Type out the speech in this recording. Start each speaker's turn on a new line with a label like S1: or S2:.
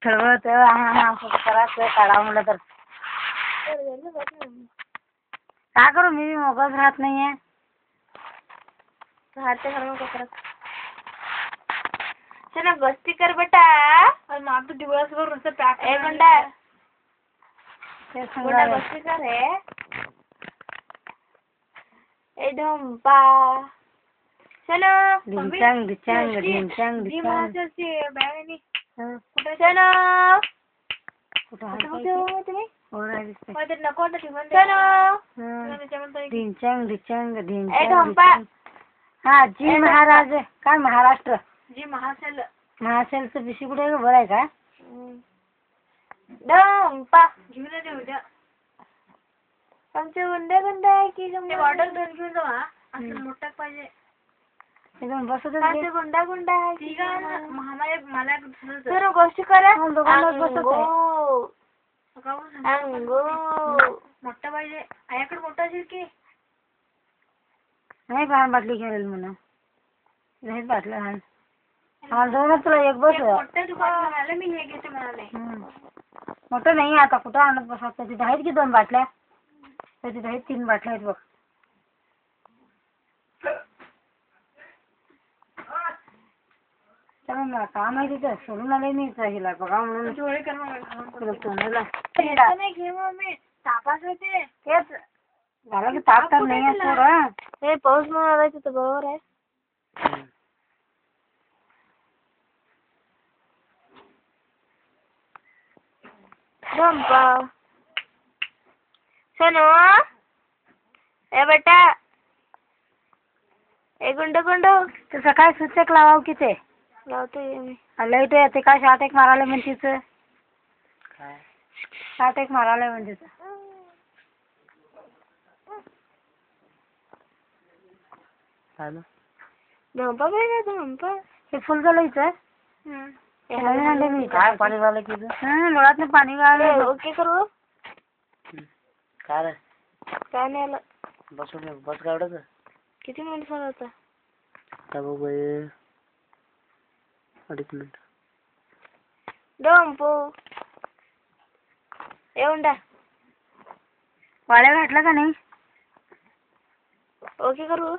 S1: ठरवत असं करायचं काढावं म्हणलं तर काय करू मी मोकळच राहत नाहीये.
S2: राहते घरात कोपऱ्यात. चला बस्ती कर बेटा. आणि मग तू दिवसभर नुसतं पॅक एक घंटा बेटा बस्ती कर रे. ए ढंपा चलो
S1: ढिंचांग ढिंचांग ढिंचांग
S2: जी महाराष्ट्राची बॅग आहे नी
S1: कुठे
S2: चलो
S1: कुठे
S2: तुम्ही
S1: दिसते
S2: मध्ये नको वाटत ठेवून चलो
S1: ढिंचांग ढिंचांग
S2: ए
S1: ढिंचांग
S2: ढंपा
S1: हा जी महाराज काय महाराष्ट्र
S2: जी महासेल
S1: महासेलचं बिशी कुठे आहे बरं आहे का
S2: ढंपा घेऊन ये उद्या आमचे गुंडे गुंडे आहे की बॉटल घेऊन जावा असं मोठं पाहिजे
S1: एकदम बसत
S2: गुंडा गुंडा आहे ठीक आहे मला तर गोष्ट करा अंगो मोठं पाहिजे आयाकडे मोठं असेल की
S1: नाही लहान बाटली घेऊन म्हणा नाही बाटल्या लहान हा दोन तुला एक बस
S2: मोठं दुकान म्हणाले मी हे घेते म्हणाले
S1: मोठं नाही आता कुठं आणत बसत तिथे आहेत की 2 बाटल्या तिथे आहेत 3 बाटल्या आहेत बघ त्यामुळे मला काम आहे तिथं सोडून आले मी हिला बघा म्हणून
S2: तापास होते
S1: तेच झालं की ताप तर नाही आहे थोडं
S2: हे पाऊस म्हणून आलाय तिथं बरोबर आहे ढंपा सनो ए बेटा ए गुंड गुंड
S1: ते सकाळी सूचक लावाव की ते
S2: लावते मी
S1: लाईट ते काय शॉट एक मारायला म्हणतीच काय शॉट एक मारायला म्हणतीच
S2: ढंपा पाहिजे ढंपा
S1: हे फुल झालं इथं काय पाणी झालं की डोळ्यातनं पाणी गाळलं
S2: ओके करू
S1: काय
S2: काय नाही आलं
S1: बस गावडच
S2: किती मिनिट झालं होता
S1: आता बघ 2.5 मिनिट
S2: ढंपो येऊन द्या
S1: वाड्या घातला का नाही
S2: ओके करू